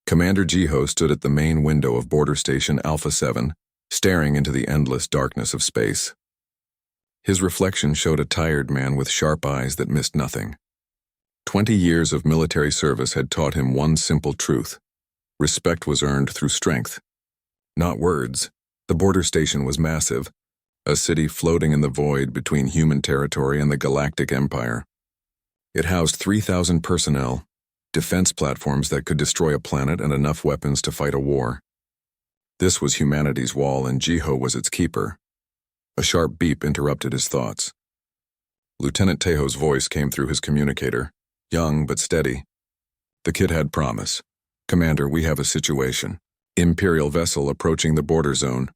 Commander Jiho stood at the main window of Border Station Alpha 7, staring into the endless darkness of space. His reflection showed a tired man with sharp eyes that missed nothing. 20 years of military service had taught him one simple truth. Respect was earned through strength, not words. The border station was massive, a city floating in the void between human territory and the Galactic Empire. It housed 3,000 personnel, defense platforms that could destroy a planet and enough weapons to fight a war. This was humanity's wall, and Jiho was its keeper. A sharp beep interrupted his thoughts. Lieutenant Tejo's voice came through his communicator, young but steady. The kid had promise. "Commander, we have a situation. Imperial vessel approaching the border zone."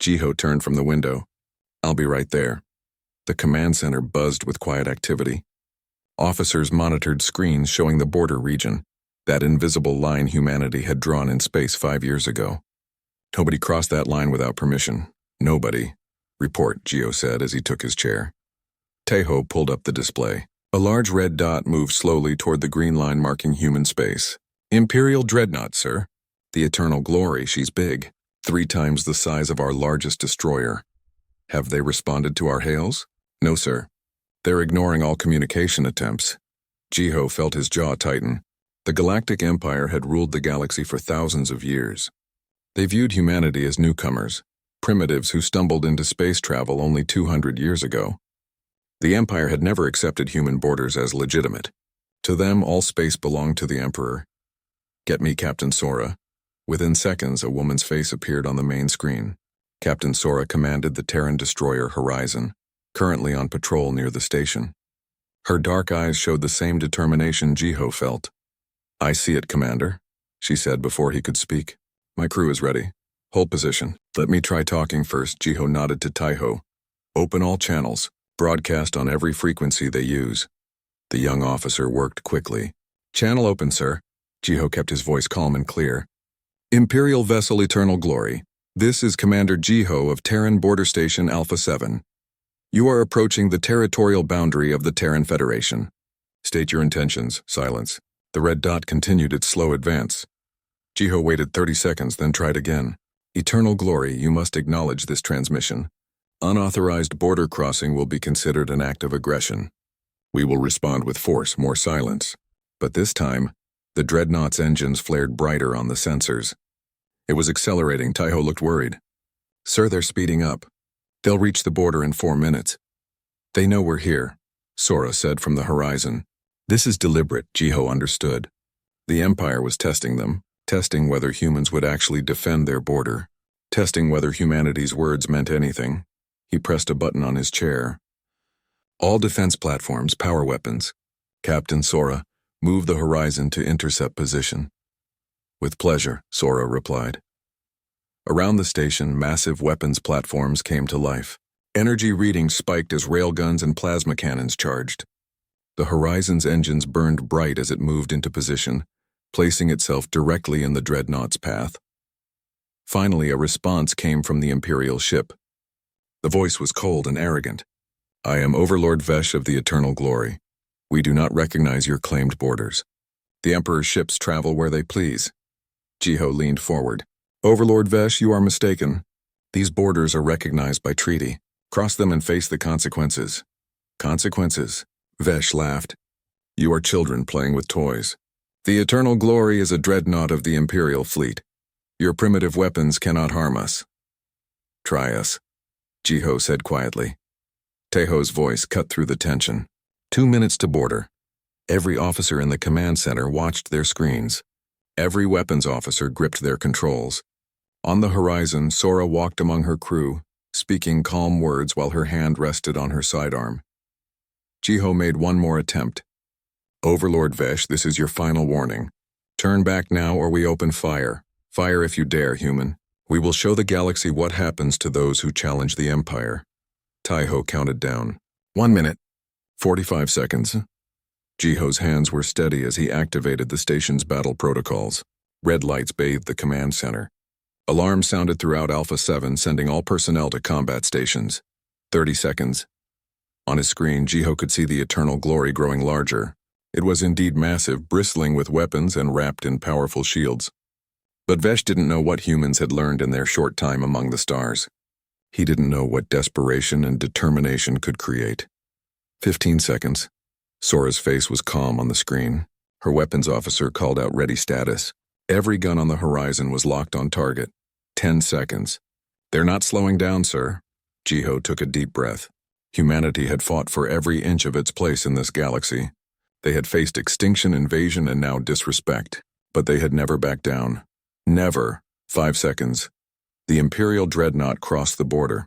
Jiho turned from the window. "I'll be right there." The command center buzzed with quiet activity. Officers monitored screens showing the border region, that invisible line humanity had drawn in space 5 years ago. "Nobody crossed that line without permission. Nobody." "Report," Jiho said as he took his chair. Tejo pulled up the display. A large red dot moved slowly toward the green line marking human space. "Imperial Dreadnought, sir. The Eternal Glory, she's big. 3 times the size of our largest destroyer." "Have they responded to our hails?" "No, sir. They're ignoring all communication attempts." Jiho felt his jaw tighten. The Galactic Empire had ruled the galaxy for thousands of years. They viewed humanity as newcomers, primitives who stumbled into space travel only 200 years ago. The Empire had never accepted human borders as legitimate. To them, all space belonged to the Emperor. "Get me Captain Sora." Within seconds, a woman's face appeared on the main screen. Captain Sora commanded the Terran destroyer Horizon, currently on patrol near the station. Her dark eyes showed the same determination Jiho felt. "I see it, Commander," she said before he could speak. "My crew is ready. Hold position. Let me try talking first." Jiho nodded to Tejo. "Open all channels. Broadcast on every frequency they use." The young officer worked quickly. "Channel open, sir." Jiho kept his voice calm and clear. "Imperial Vessel Eternal Glory. This is Commander Jiho of Terran Border Station Alpha 7. You are approaching the territorial boundary of the Terran Federation. State your intentions." Silence. The red dot continued its slow advance. Jiho waited 30 seconds, then tried again. "Eternal Glory, you must acknowledge this transmission. Unauthorized border crossing will be considered an act of aggression. We will respond with force." More silence. But this time, the Dreadnought's engines flared brighter on the sensors. It was accelerating. Tejo looked worried. "Sir, they're speeding up. They'll reach the border in 4 minutes." "They know we're here," Sora said from the horizon. "This is deliberate," Jiho understood. The Empire was testing them, testing whether humans would actually defend their border, testing whether humanity's words meant anything. He pressed a button on his chair. "All defense platforms, power weapons. Captain Sora, move the horizon to intercept position." "With pleasure," Sora replied. Around the station, massive weapons platforms came to life. Energy readings spiked as railguns and plasma cannons charged. The Horizon's engines burned bright as it moved into position, placing itself directly in the Dreadnought's path. Finally, a response came from the Imperial ship. The voice was cold and arrogant. "I am Overlord Vesh of the Eternal Glory. We do not recognize your claimed borders. The Emperor's ships travel where they please." Jiho leaned forward. "Overlord Vesh, you are mistaken. These borders are recognized by treaty. Cross them and face the consequences." "Consequences?" Vesh laughed. "You are children playing with toys. The Eternal Glory is a dreadnought of the Imperial fleet. Your primitive weapons cannot harm us." "Try us," Jiho said quietly. Tejo's voice cut through the tension. 2 minutes to border. Every officer in the command center watched their screens. Every weapons officer gripped their controls. On the horizon, Sora walked among her crew, speaking calm words while her hand rested on her sidearm. Jiho made one more attempt. "Overlord Vesh, this is your final warning. Turn back now or we open fire. Fire if you dare, human. We will show the galaxy what happens to those who challenge the Empire." Tejo counted down. 1 minute. 45 seconds. Jiho's hands were steady as he activated the station's battle protocols. Red lights bathed the command center. Alarms sounded throughout Alpha 7, sending all personnel to combat stations. 30 seconds. On his screen, Jiho could see the Eternal Glory growing larger. It was indeed massive, bristling with weapons and wrapped in powerful shields. But Vesh didn't know what humans had learned in their short time among the stars. He didn't know what desperation and determination could create. 15 seconds. Sora's face was calm on the screen. Her weapons officer called out ready status. Every gun on the horizon was locked on target. 10 seconds. They're not slowing down, sir. Jiho took a deep breath. Humanity had fought for every inch of its place in this galaxy. They had faced extinction, invasion, and now disrespect. But they had never backed down. Never. 5 seconds. The Imperial dreadnought crossed the border.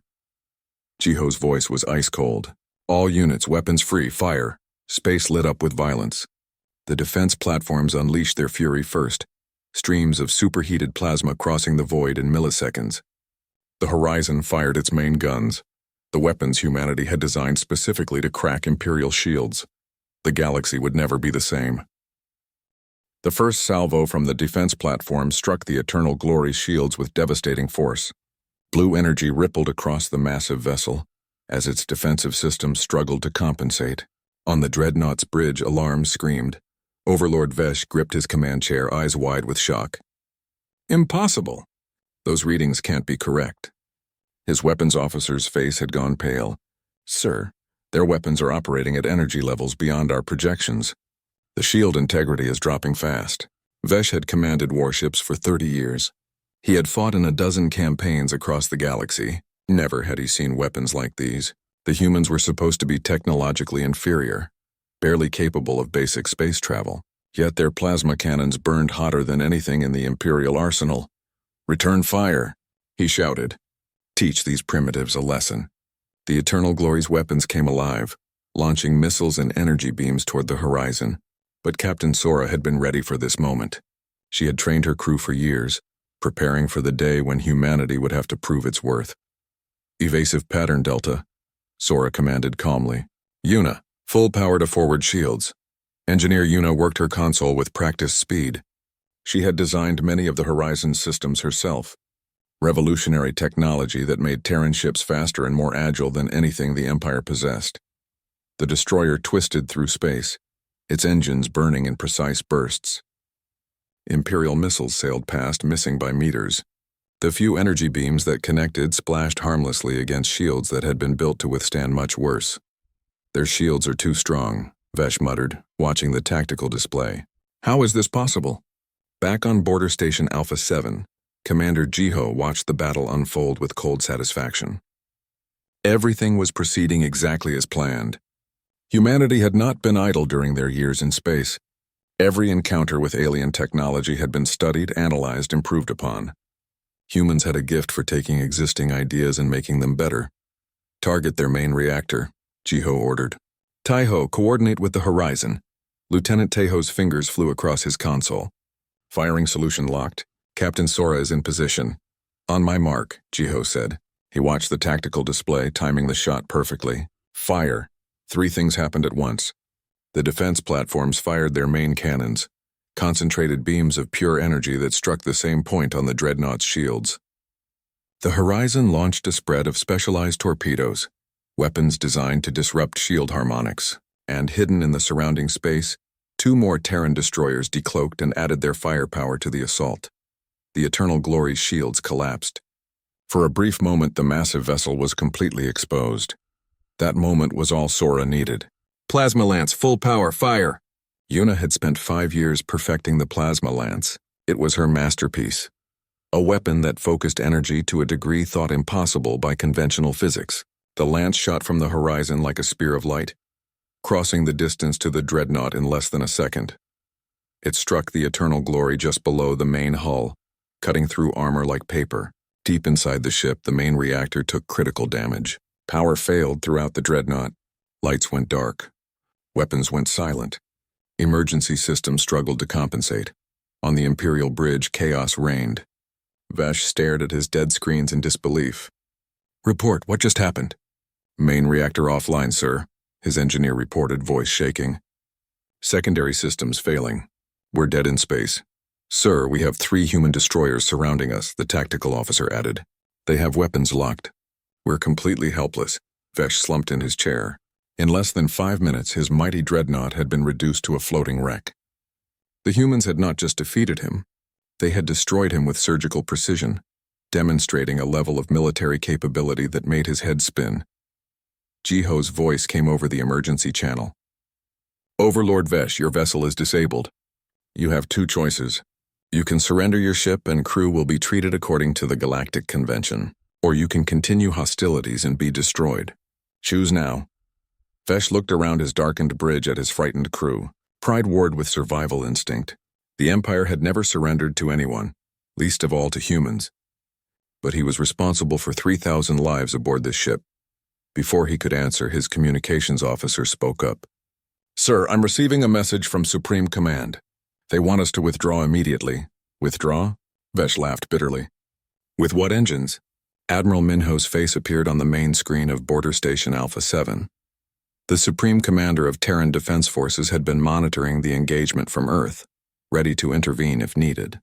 Jiho's voice was ice cold. All units, weapons free, fire. Space lit up with violence. The defense platforms unleashed their fury first, streams of superheated plasma crossing the void in milliseconds. The horizon fired its main guns, the weapons humanity had designed specifically to crack Imperial shields. The galaxy would never be the same. The first salvo from the defense platform struck the Eternal Glory's shields with devastating force. Blue energy rippled across the massive vessel as its defensive systems struggled to compensate. On the Dreadnought's bridge, alarms screamed. Overlord Vesh gripped his command chair, eyes wide with shock. Impossible! Those readings can't be correct. His weapons officer's face had gone pale. Sir, their weapons are operating at energy levels beyond our projections. The shield integrity is dropping fast. Vesh had commanded warships for 30 years. He had fought in a dozen campaigns across the galaxy. Never had he seen weapons like these. The humans were supposed to be technologically inferior, barely capable of basic space travel. Yet their plasma cannons burned hotter than anything in the Imperial arsenal. Return fire, he shouted. Teach these primitives a lesson. The Eternal Glory's weapons came alive, launching missiles and energy beams toward the horizon. But Captain Sora had been ready for this moment. She had trained her crew for years, preparing for the day when humanity would have to prove its worth. Evasive pattern Delta, Sora commanded calmly. Yuna, full power to forward shields. Engineer Yuna worked her console with practiced speed. She had designed many of the Horizon systems herself. Revolutionary technology that made Terran ships faster and more agile than anything the Empire possessed. The destroyer twisted through space, its engines burning in precise bursts. Imperial missiles sailed past, missing by meters. The few energy beams that connected splashed harmlessly against shields that had been built to withstand much worse. Their shields are too strong, Vesh muttered, watching the tactical display. How is this possible? Back on Border Station Alpha 7, Commander Jiho watched the battle unfold with cold satisfaction. Everything was proceeding exactly as planned. Humanity had not been idle during their years in space. Every encounter with alien technology had been studied, analyzed, improved upon. Humans had a gift for taking existing ideas and making them better. Target their main reactor, Jiho ordered. Taiho, coordinate with the horizon. Lieutenant Taiho's fingers flew across his console. Firing solution locked. Captain Sora is in position. On my mark, Jiho said. He watched the tactical display, timing the shot perfectly. Fire. 3 things happened at once. The defense platforms fired their main cannons, concentrated beams of pure energy that struck the same point on the Dreadnought's shields. The horizon launched a spread of specialized torpedoes, weapons designed to disrupt shield harmonics, and hidden in the surrounding space, 2 more Terran destroyers decloaked and added their firepower to the assault. The Eternal Glory's shields collapsed. For a brief moment, the massive vessel was completely exposed. That moment was all Sora needed. Plasma lance, full power, fire! Yuna had spent 5 years perfecting the plasma lance. It was her masterpiece. A weapon that focused energy to a degree thought impossible by conventional physics. The lance shot from the horizon like a spear of light, crossing the distance to the Dreadnought in less than a second. It struck the Eternal Glory just below the main hull, cutting through armor like paper. Deep inside the ship, the main reactor took critical damage. Power failed throughout the Dreadnought. Lights went dark. Weapons went silent. Emergency systems struggled to compensate. On the Imperial bridge, chaos reigned. Vesh stared at his dead screens in disbelief. Report, what just happened? Main reactor offline, sir, his engineer reported, voice shaking. Secondary systems failing. We're dead in space. Sir, we have 3 human destroyers surrounding us, the tactical officer added. They have weapons locked. We're completely helpless. Vesh slumped in his chair. In less than 5 minutes, his mighty dreadnought had been reduced to a floating wreck. The humans had not just defeated him. They had destroyed him with surgical precision, demonstrating a level of military capability that made his head spin. Jiho's voice came over the emergency channel. "Overlord Vesh, your vessel is disabled. You have two choices. You can surrender your ship and crew will be treated according to the Galactic Convention, or you can continue hostilities and be destroyed. Choose now." Vesh looked around his darkened bridge at his frightened crew. Pride warred with survival instinct. The Empire had never surrendered to anyone, least of all to humans. But he was responsible for 3,000 lives aboard this ship. Before he could answer, his communications officer spoke up. "Sir, I'm receiving a message from Supreme Command. They want us to withdraw immediately." "Withdraw?" Vesh laughed bitterly. "With what engines?" Admiral Minho's face appeared on the main screen of Border Station Alpha 7. The Supreme Commander of Terran Defense Forces had been monitoring the engagement from Earth, ready to intervene if needed.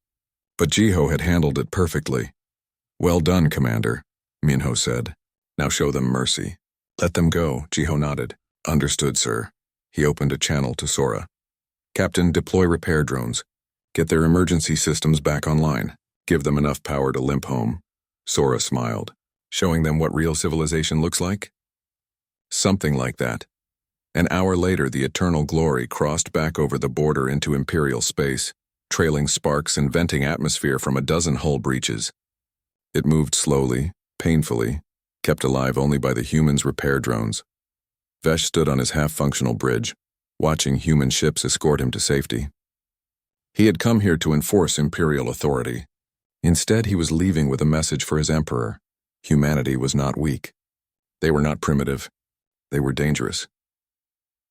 But Jiho had handled it perfectly. "Well done, Commander," Minho said. "Now show them mercy." "Let them go," Jiho nodded. "Understood, sir." He opened a channel to Sora. "Captain, deploy repair drones. Get their emergency systems back online. Give them enough power to limp home." Sora smiled. "Showing them what real civilization looks like?" "Something like that." An hour later, the Eternal Glory crossed back over the border into Imperial space, trailing sparks and venting atmosphere from a dozen hull breaches. It moved slowly, painfully, kept alive only by the humans' repair drones. Vesh stood on his half-functional bridge, watching human ships escort him to safety. He had come here to enforce Imperial authority. Instead, he was leaving with a message for his Emperor. Humanity was not weak. They were not primitive. They were dangerous.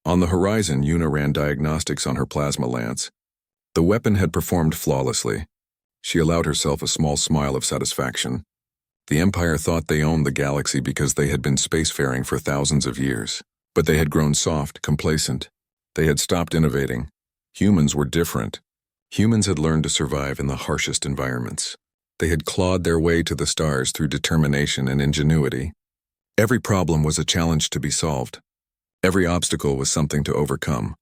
On the horizon, Yuna ran diagnostics on her plasma lance. The weapon had performed flawlessly. She allowed herself a small smile of satisfaction. The Empire thought they owned the galaxy because they had been spacefaring for thousands of years. But they had grown soft, complacent. They had stopped innovating. Humans were different. Humans had learned to survive in the harshest environments. They had clawed their way to the stars through determination and ingenuity. Every problem was a challenge to be solved. Every obstacle was something to overcome.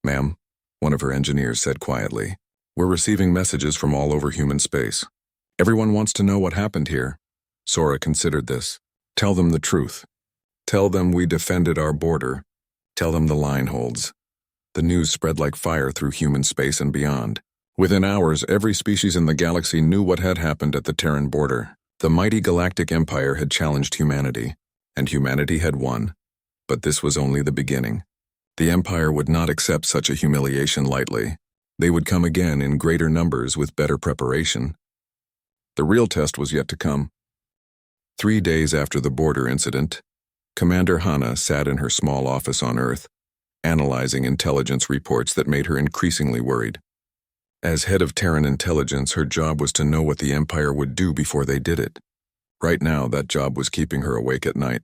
"Ma'am," one of her engineers said quietly, "we're receiving messages from all over human space. Everyone wants to know what happened here." Sora considered this. "Tell them the truth. Tell them we defended our border. Tell them the line holds." The news spread like fire through human space and beyond. Within hours, every species in the galaxy knew what had happened at the Terran border. The mighty Galactic Empire had challenged humanity, and humanity had won. But this was only the beginning. The Empire would not accept such a humiliation lightly. They would come again in greater numbers with better preparation. The real test was yet to come. 3 days after the border incident, Commander Hana sat in her small office on Earth, analyzing intelligence reports that made her increasingly worried. As head of Terran intelligence, her job was to know what the Empire would do before they did it. Right now, that job was keeping her awake at night.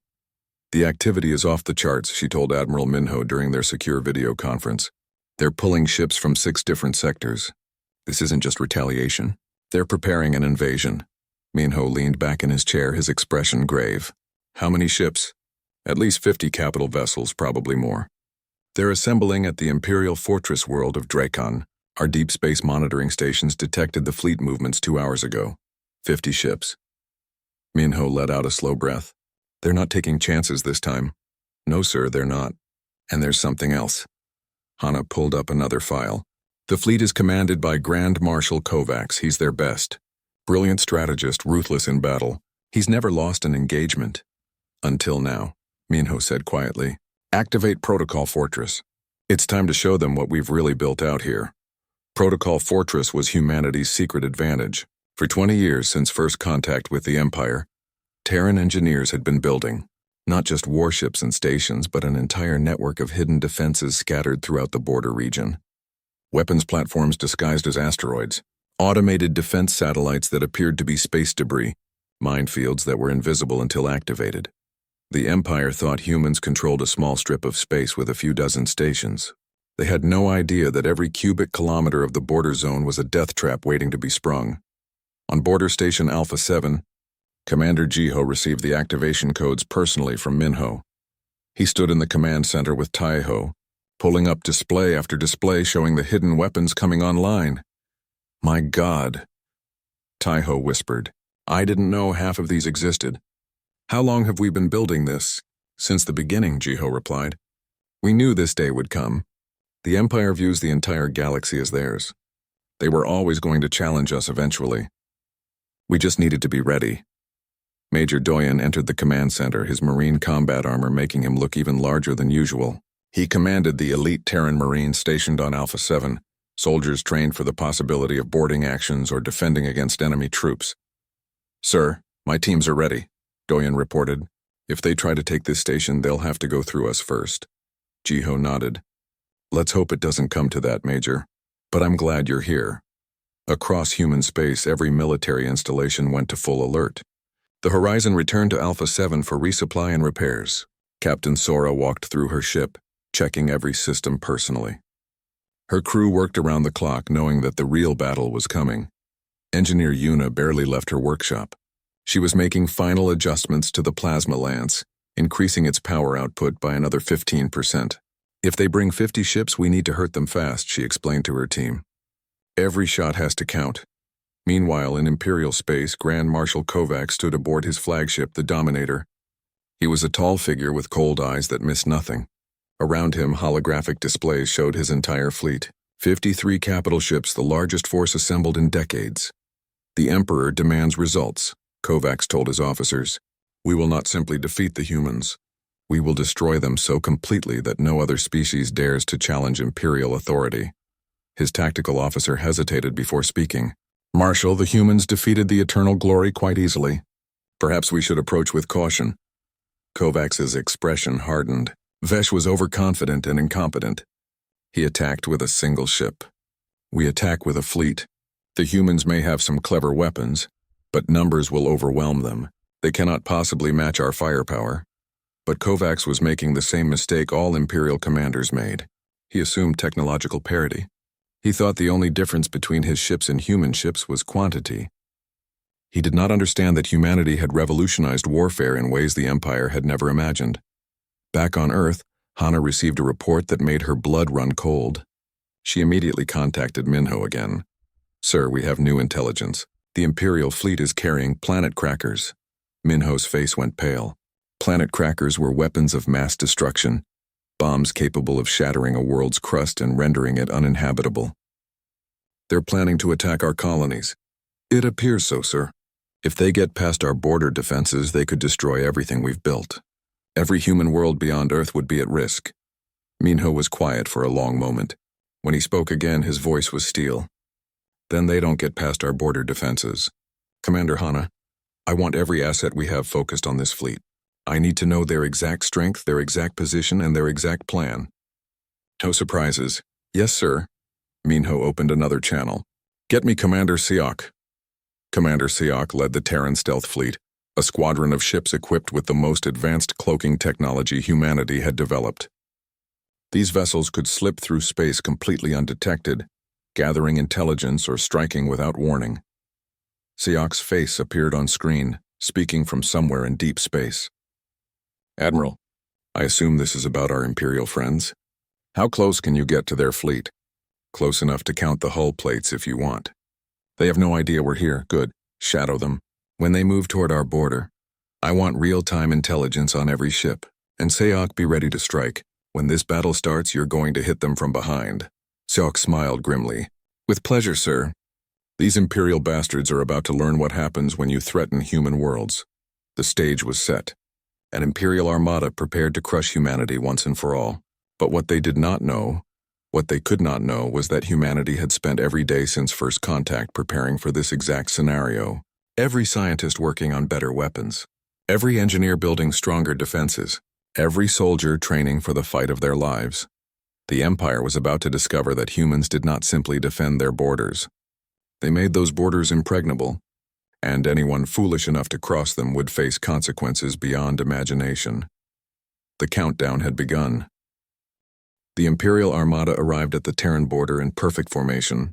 "The activity is off the charts," she told Admiral Minho during their secure video conference. "They're pulling ships from 6 different sectors. This isn't just retaliation. They're preparing an invasion." Minho leaned back in his chair, his expression grave. "How many ships?" "At least 50 capital vessels, probably more. They're assembling at the Imperial Fortress world of Dracon. Our deep space monitoring stations detected the fleet movements 2 hours ago. 50 ships." Minho let out a slow breath. "They're not taking chances this time." "No, sir, they're not. And there's something else." Hana pulled up another file. "The fleet is commanded by Grand Marshal Kovacs. He's their best. Brilliant strategist, ruthless in battle. He's never lost an engagement. Until now," Minho said quietly. "Activate Protocol Fortress. It's time to show them what we've really built out here." Protocol Fortress was humanity's secret advantage. For 20 years since first contact with the Empire, Terran engineers had been building, not just warships and stations, but an entire network of hidden defenses scattered throughout the border region. Weapons platforms disguised as asteroids, automated defense satellites that appeared to be space debris, minefields that were invisible until activated. The Empire thought humans controlled a small strip of space with a few dozen stations. They had no idea that every cubic kilometer of the border zone was a death trap waiting to be sprung. On Border Station Alpha 7, Commander Jiho received the activation codes personally from Minho. He stood in the command center with Taiho, pulling up display after display showing the hidden weapons coming online. My God, Taiho whispered. I didn't know half of these existed. How long have we been building this? Since the beginning, Jiho replied. We knew this day would come. The Empire views the entire galaxy as theirs. They were always going to challenge us eventually. We just needed to be ready. Major Doyen entered the command center, his marine combat armor making him look even larger than usual. He commanded the elite Terran Marines stationed on Alpha 7, soldiers trained for the possibility of boarding actions or defending against enemy troops. Sir, my teams are ready, Doyen reported. If they try to take this station, they'll have to go through us first. Jiho nodded. Let's hope it doesn't come to that, Major. But I'm glad you're here. Across human space, every military installation went to full alert. The Horizon returned to Alpha 7 for resupply and repairs. Captain Sora walked through her ship, checking every system personally. Her crew worked around the clock, knowing that the real battle was coming. Engineer Yuna barely left her workshop. She was making final adjustments to the plasma lance, increasing its power output by another 15%. If they bring 50 ships, we need to hurt them fast, she explained to her team. Every shot has to count. Meanwhile, in Imperial space, Grand Marshal Kovacs stood aboard his flagship, the Dominator. He was a tall figure with cold eyes that missed nothing. Around him, holographic displays showed his entire fleet. 53 capital ships, the largest force assembled in decades. The Emperor demands results, Kovacs told his officers. We will not simply defeat the humans. We will destroy them so completely that no other species dares to challenge Imperial authority. His tactical officer hesitated before speaking. Marshal, the humans defeated the Eternal Glory quite easily. Perhaps we should approach with caution. Kovacs's expression hardened. Vesh was overconfident and incompetent. He attacked with a single ship. We attack with a fleet. The humans may have some clever weapons, but numbers will overwhelm them. They cannot possibly match our firepower. But Kovacs was making the same mistake all Imperial commanders made. He assumed technological parity. He thought the only difference between his ships and human ships was quantity. He did not understand that humanity had revolutionized warfare in ways the Empire had never imagined. Back on Earth, Hana received a report that made her blood run cold. She immediately contacted Minho again. Sir, we have new intelligence. The Imperial fleet is carrying planet crackers. Minho's face went pale. Planet crackers were weapons of mass destruction, bombs capable of shattering a world's crust and rendering it uninhabitable. They're planning to attack our colonies. It appears so, sir. If they get past our border defenses, they could destroy everything we've built. Every human world beyond Earth would be at risk. Minho was quiet for a long moment. When he spoke again, his voice was steel. Then they don't get past our border defenses. Commander Hana, I want every asset we have focused on this fleet. I need to know their exact strength, their exact position, and their exact plan. No surprises. Yes, sir. Minho opened another channel. Get me Commander Siok. Commander Siok led the Terran stealth fleet, a squadron of ships equipped with the most advanced cloaking technology humanity had developed. These vessels could slip through space completely undetected, gathering intelligence or striking without warning. Siok's face appeared on screen, speaking from somewhere in deep space. Admiral, I assume this is about our Imperial friends. How close can you get to their fleet? Close enough to count the hull plates if you want. They have no idea we're here. Good. Shadow them. When they move toward our border, I want real-time intelligence on every ship. And Siok, be ready to strike. When this battle starts, you're going to hit them from behind. Siok smiled grimly. With pleasure, sir. These Imperial bastards are about to learn what happens when you threaten human worlds. The stage was set. An Imperial armada prepared to crush humanity once and for all. But what they did not know, what they could not know, was that humanity had spent every day since first contact preparing for this exact scenario. Every scientist working on better weapons. Every engineer building stronger defenses. Every soldier training for the fight of their lives. The Empire was about to discover that humans did not simply defend their borders. They made those borders impregnable, and anyone foolish enough to cross them would face consequences beyond imagination. The countdown had begun. The Imperial Armada arrived at the Terran border in perfect formation.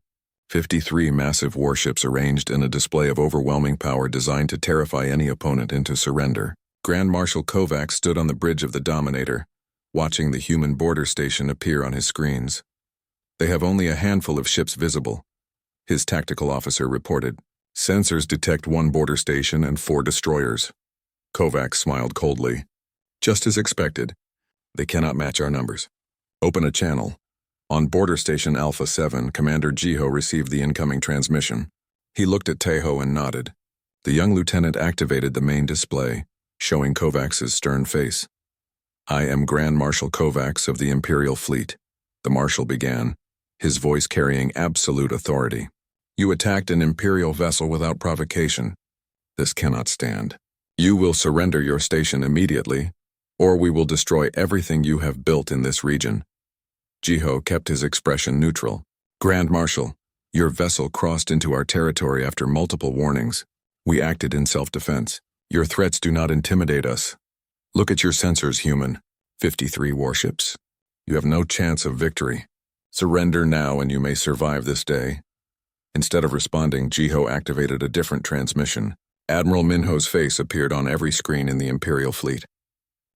53 massive warships arranged in a display of overwhelming power designed to terrify any opponent into surrender. Grand Marshal Kovacs stood on the bridge of the Dominator, watching the human border station appear on his screens. They have only a handful of ships visible. His tactical officer reported. Sensors detect 1 border station and 4 destroyers. Kovacs smiled coldly. Just as expected. They cannot match our numbers. Open a channel. On border station Alpha 7, Commander Jiho received the incoming transmission. He looked at Tejo and nodded. The young lieutenant activated the main display, showing Kovacs' stern face. I am Grand Marshal Kovacs of the Imperial Fleet. The Marshal began, his voice carrying absolute authority. You attacked an Imperial vessel without provocation. This cannot stand. You will surrender your station immediately, or we will destroy everything you have built in this region. Jiho kept his expression neutral. Grand Marshal, your vessel crossed into our territory after multiple warnings. We acted in self-defense. Your threats do not intimidate us. Look at your sensors, human. 53 warships. You have no chance of victory. Surrender now and you may survive this day. Instead of responding, Jiho activated a different transmission. Admiral Minho's face appeared on every screen in the Imperial Fleet.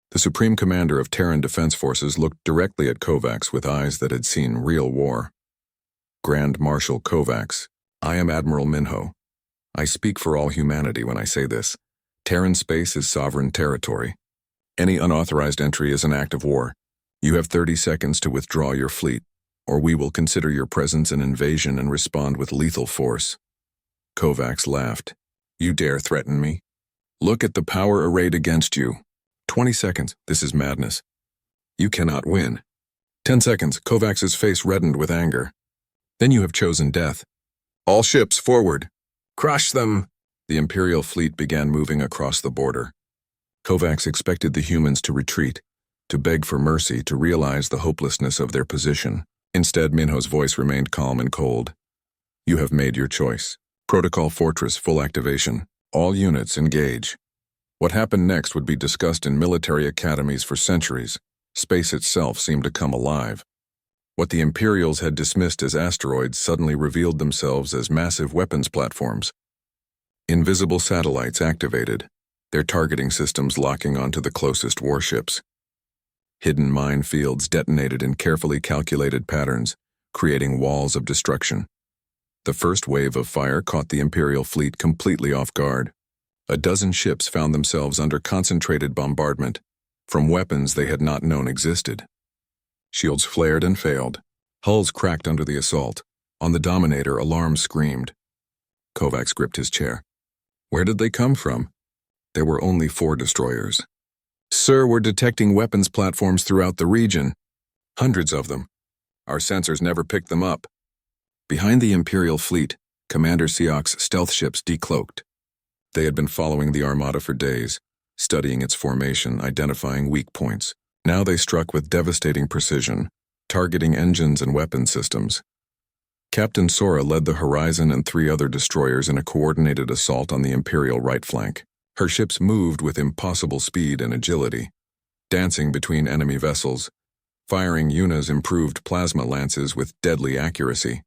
The Supreme Commander of Terran Defense Forces looked directly at Kovacs with eyes that had seen real war. Grand Marshal Kovacs, I am Admiral Minho. I speak for all humanity when I say this. Terran space is sovereign territory. Any unauthorized entry is an act of war. You have 30 seconds to withdraw your fleet, or we will consider your presence an invasion and respond with lethal force. Kovacs laughed. You dare threaten me? Look at the power arrayed against you. 20 seconds. This is madness. You cannot win. 10 seconds. Kovacs' face reddened with anger. Then you have chosen death. All ships forward. Crush them. The Imperial fleet began moving across the border. Kovacs expected the humans to retreat, to beg for mercy, to realize the hopelessness of their position. Instead, Minho's voice remained calm and cold. You have made your choice. Protocol Fortress full activation. All units engage. What happened next would be discussed in military academies for centuries. Space itself seemed to come alive. What the Imperials had dismissed as asteroids suddenly revealed themselves as massive weapons platforms. Invisible satellites activated, their targeting systems locking onto the closest warships. Hidden minefields detonated in carefully calculated patterns, creating walls of destruction. The first wave of fire caught the Imperial fleet completely off guard. A dozen ships found themselves under concentrated bombardment from weapons they had not known existed. Shields flared and failed. Hulls cracked under the assault. On the Dominator, alarms screamed. Kovacs gripped his chair. Where did they come from? There were only 4 destroyers. Sir, we're detecting weapons platforms throughout the region. Hundreds of them. Our sensors never picked them up. Behind the Imperial fleet, Commander Siok's stealth ships decloaked. They had been following the Armada for days, studying its formation, identifying weak points. Now they struck with devastating precision, targeting engines and weapon systems. Captain Sora led the Horizon and 3 other destroyers in a coordinated assault on the Imperial right flank. Her ships moved with impossible speed and agility, dancing between enemy vessels, firing Yuna's improved plasma lances with deadly accuracy.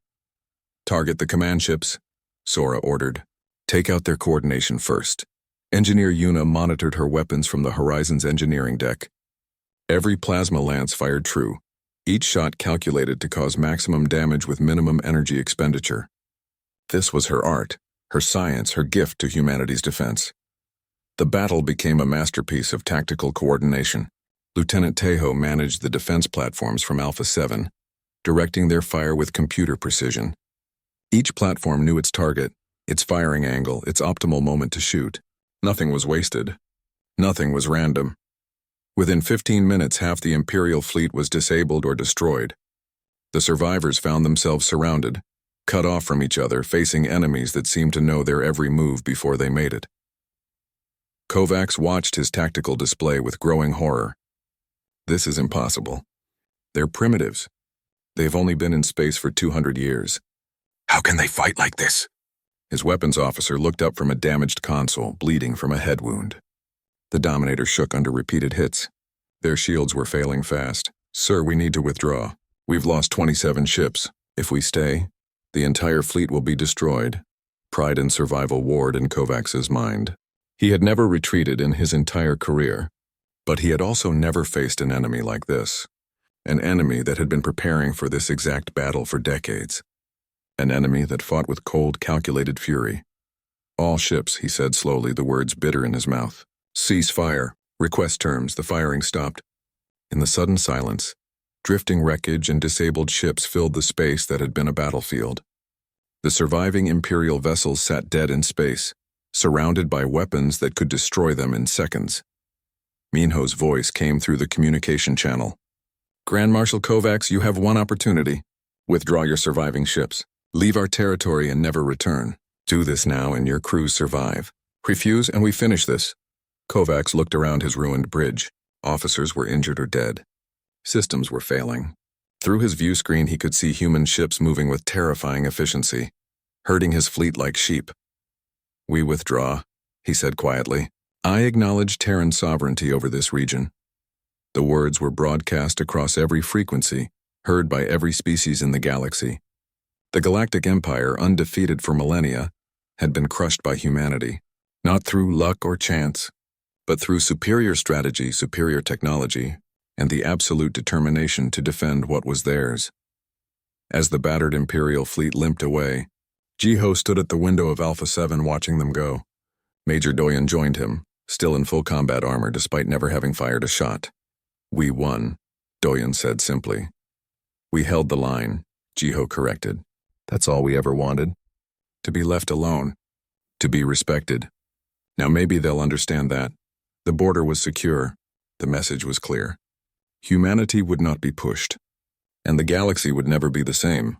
Target the command ships, Sora ordered. Take out their coordination first. Engineer Yuna monitored her weapons from the Horizon's engineering deck. Every plasma lance fired true, each shot calculated to cause maximum damage with minimum energy expenditure. This was her art, her science, her gift to humanity's defense. The battle became a masterpiece of tactical coordination. Lieutenant Tejo managed the defense platforms from Alpha 7, directing their fire with computer precision. Each platform knew its target, its firing angle, its optimal moment to shoot. Nothing was wasted. Nothing was random. Within 15 minutes, half the Imperial fleet was disabled or destroyed. The survivors found themselves surrounded, cut off from each other, facing enemies that seemed to know their every move before they made it. Kovacs watched his tactical display with growing horror. This is impossible. They're primitives. They've only been in space for 200 years. How can they fight like this? His weapons officer looked up from a damaged console, bleeding from a head wound. The Dominator shook under repeated hits. Their shields were failing fast. Sir, we need to withdraw. We've lost 27 ships. If we stay, the entire fleet will be destroyed. Pride and survival warred in Kovacs' mind. He had never retreated in his entire career, but he had also never faced an enemy like this. An enemy that had been preparing for this exact battle for decades. an enemy that fought with cold, calculated fury. All ships, he said slowly, the words bitter in his mouth. Cease fire. Request terms. The firing stopped. In the sudden silence, drifting wreckage and disabled ships filled the space that had been a battlefield. The surviving Imperial vessels sat dead in space, surrounded by weapons that could destroy them in seconds. Minho's voice came through the communication channel. Grand Marshal Kovacs, you have one opportunity. Withdraw your surviving ships. Leave our territory and never return. Do this now and your crews survive. Refuse and we finish this. Kovacs looked around his ruined bridge. Officers were injured or dead. Systems were failing. Through his view screen he could see human ships moving with terrifying efficiency, herding his fleet like sheep. We withdraw, he said quietly. I acknowledge Terran sovereignty over this region. The words were broadcast across every frequency, heard by every species in the galaxy. The Galactic Empire, undefeated for millennia, had been crushed by humanity, not through luck or chance, but through superior strategy, superior technology, and the absolute determination to defend what was theirs. As the battered Imperial fleet limped away, Jiho stood at the window of Alpha 7 watching them go. Major Doyen joined him, still in full combat armor despite never having fired a shot. We won, Doyen said simply. We held the line, Jiho corrected. That's all we ever wanted. To be left alone. To be respected. Now maybe they'll understand that. The border was secure. The message was clear. Humanity would not be pushed. And the galaxy would never be the same.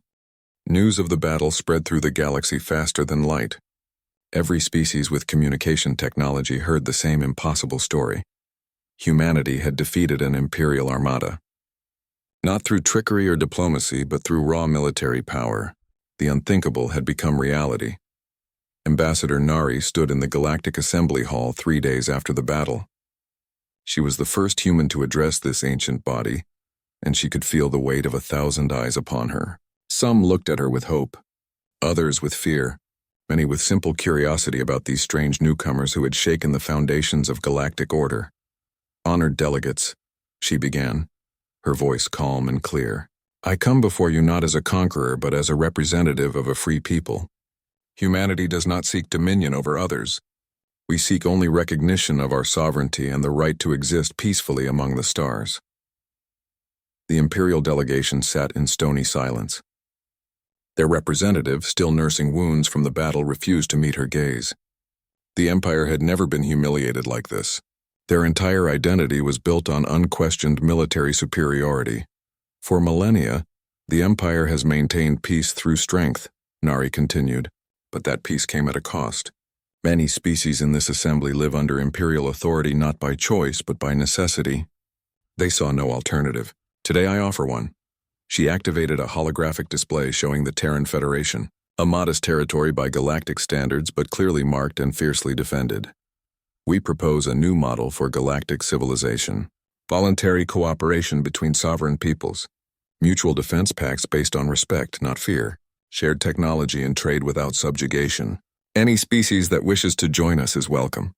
News of the battle spread through the galaxy faster than light. Every species with communication technology heard the same impossible story. Humanity had defeated an Imperial armada. Not through trickery or diplomacy, but through raw military power. The unthinkable had become reality. Ambassador Nari stood in the Galactic Assembly Hall 3 days after the battle. She was the first human to address this ancient body, and she could feel the weight of 1,000 eyes upon her. Some looked at her with hope, others with fear, many with simple curiosity about these strange newcomers who had shaken the foundations of galactic order. Honored delegates, she began, her voice calm and clear. I come before you not as a conqueror, but as a representative of a free people. Humanity does not seek dominion over others. We seek only recognition of our sovereignty and the right to exist peacefully among the stars. The Imperial delegation sat in stony silence. Their representative, still nursing wounds from the battle, refused to meet her gaze. The Empire had never been humiliated like this. Their entire identity was built on unquestioned military superiority. For millennia, the Empire has maintained peace through strength, Nari continued, but that peace came at a cost. Many species in this assembly live under Imperial authority not by choice but by necessity. They saw no alternative. Today I offer one. She activated a holographic display showing the Terran Federation, a modest territory by galactic standards but clearly marked and fiercely defended. We propose a new model for galactic civilization. Voluntary cooperation between sovereign peoples. Mutual defense pacts based on respect, not fear. Shared technology and trade without subjugation. Any species that wishes to join us is welcome.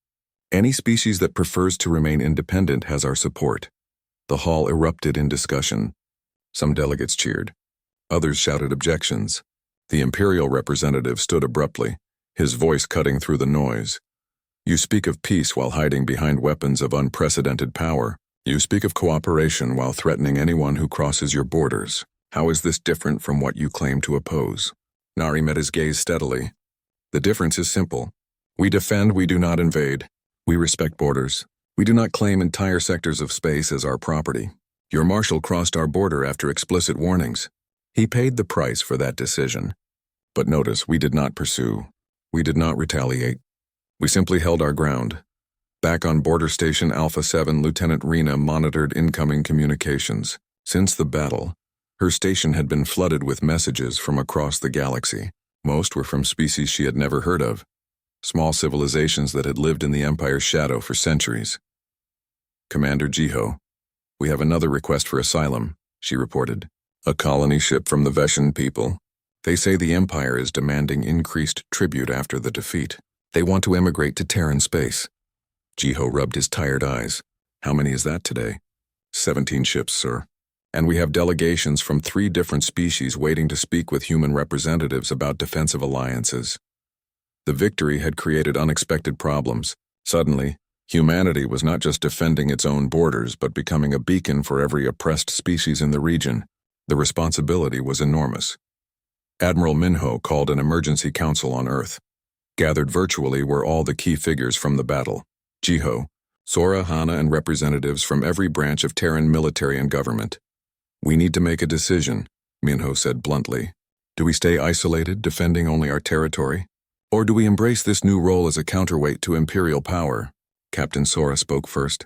Any species that prefers to remain independent has our support. The hall erupted in discussion. Some delegates cheered. Others shouted objections. The Imperial representative stood abruptly, his voice cutting through the noise. You speak of peace while hiding behind weapons of unprecedented power. You speak of cooperation while threatening anyone who crosses your borders. How is this different from what you claim to oppose? Nari met his gaze steadily. The difference is simple. We defend, we do not invade. We respect borders. We do not claim entire sectors of space as our property. Your marshal crossed our border after explicit warnings. He paid the price for that decision. But notice, we did not pursue. We did not retaliate. We simply held our ground. Back on Border Station Alpha 7, Lieutenant Rena monitored incoming communications. Since the battle, her station had been flooded with messages from across the galaxy. Most were from species she had never heard of, small civilizations that had lived in the Empire's shadow for centuries. Commander Jiho, we have another request for asylum, she reported. A colony ship from the Veshan people. They say the Empire is demanding increased tribute after the defeat. They want to emigrate to Terran space. Jiho rubbed his tired eyes. How many is that today? 17 ships, sir. And we have delegations from 3 different species waiting to speak with human representatives about defensive alliances. The victory had created unexpected problems. Suddenly, humanity was not just defending its own borders but becoming a beacon for every oppressed species in the region. The responsibility was enormous. Admiral Minho called an emergency council on Earth. Gathered virtually were all the key figures from the battle: Jiho, Sora, Hana, and representatives from every branch of Terran military and government. "We need to make a decision," Minho said bluntly. "Do we stay isolated, defending only our territory? Or do we embrace this new role as a counterweight to Imperial power?" Captain Sora spoke first.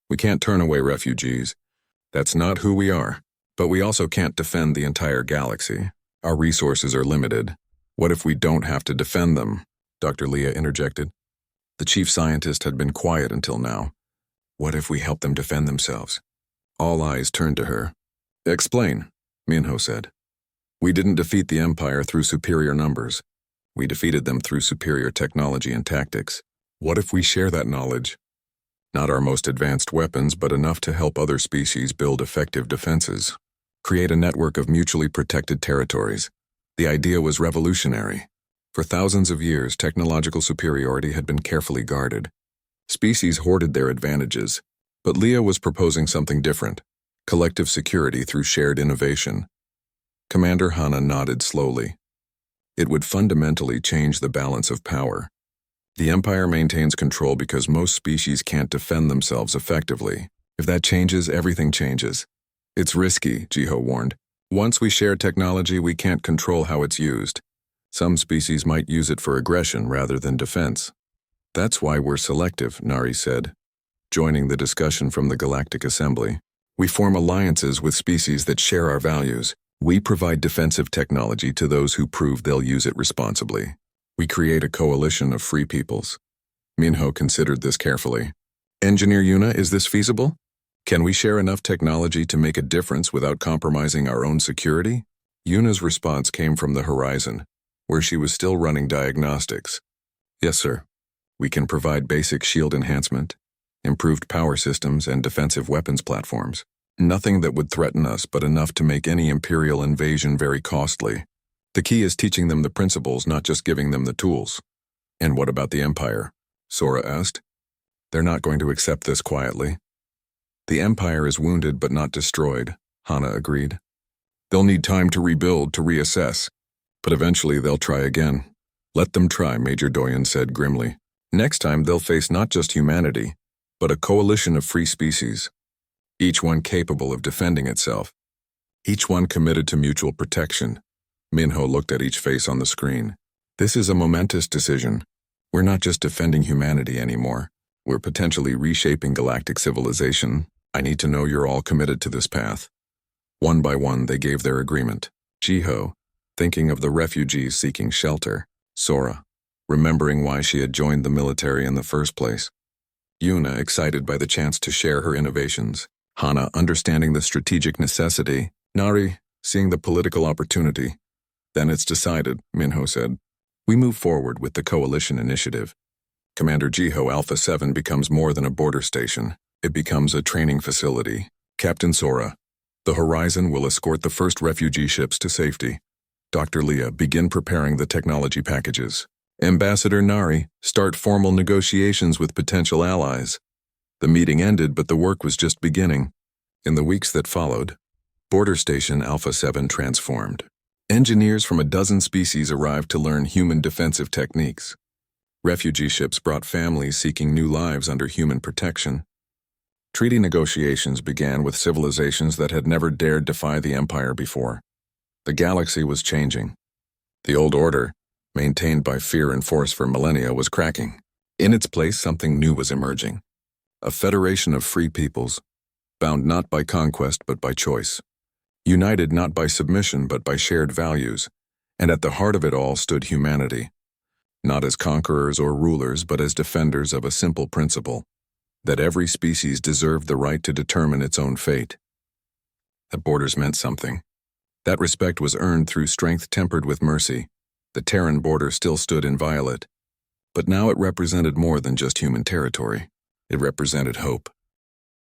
"We can't turn away refugees. That's not who we are. But we also can't defend the entire galaxy. Our resources are limited. What if we don't have to defend them?" Dr. Leah interjected. The chief scientist had been quiet until now. "What if we help them defend themselves?" All eyes turned to her. "Explain," Minho said. "We didn't defeat the Empire through superior numbers. We defeated them through superior technology and tactics. What if we share that knowledge? Not our most advanced weapons, but enough to help other species build effective defenses. Create a network of mutually protected territories." The idea was revolutionary. For thousands of years, technological superiority had been carefully guarded. Species hoarded their advantages, but Leah was proposing something different: collective security through shared innovation. Commander Hana nodded slowly. It would fundamentally change the balance of power. The Empire maintains control because most species can't defend themselves effectively. If that changes, everything changes. "It's risky," Jiho warned. "Once we share technology, we can't control how it's used. Some species might use it for aggression rather than defense." "That's why we're selective," Nari said, joining the discussion from the Galactic Assembly. "We form alliances with species that share our values. We provide defensive technology to those who prove they'll use it responsibly. We create a coalition of free peoples." Minho considered this carefully. "Engineer Yuna, is this feasible? Can we share enough technology to make a difference without compromising our own security?" Yuna's response came from the horizon, where she was still running diagnostics. "Yes, sir. We can provide basic shield enhancement, improved power systems, and defensive weapons platforms. Nothing that would threaten us, but enough to make any Imperial invasion very costly. The key is teaching them the principles, not just giving them the tools." "And what about the Empire?" Sora asked. "They're not going to accept this quietly." "The Empire is wounded but not destroyed," Hana agreed. "They'll need time to rebuild, to reassess. But eventually they'll try again." "Let them try," Major Doyen said grimly. "Next time they'll face not just humanity, but a coalition of free species. Each one capable of defending itself. Each one committed to mutual protection." Minho looked at each face on the screen. "This is a momentous decision. We're not just defending humanity anymore. We're potentially reshaping galactic civilization. I need to know you're all committed to this path." One by one, they gave their agreement. Jiho, thinking of the refugees seeking shelter. Sora, remembering why she had joined the military in the first place. Yuna, excited by the chance to share her innovations. Hana, understanding the strategic necessity. Nari, seeing the political opportunity. "Then it's decided," Minho said. "We move forward with the coalition initiative. Commander Jiho Alpha 7 becomes more than a border station. It becomes a training facility. Captain Sora, the Horizon will escort the first refugee ships to safety. Dr. Leah, begin preparing the technology packages. Ambassador Nari, start formal negotiations with potential allies." The meeting ended, but the work was just beginning. In the weeks that followed, Border Station Alpha 7 transformed. Engineers from a dozen species arrived to learn human defensive techniques. Refugee ships brought families seeking new lives under human protection. Treaty negotiations began with civilizations that had never dared defy the Empire before. The galaxy was changing. The old order, maintained by fear and force for millennia, was cracking. In its place, something new was emerging. A federation of free peoples, bound not by conquest but by choice. United not by submission but by shared values, and at the heart of it all stood humanity. Not as conquerors or rulers, but as defenders of a simple principle, that every species deserved the right to determine its own fate. The borders meant something. That respect was earned through strength tempered with mercy. The Terran border still stood inviolate, but now it represented more than just human territory. It represented hope.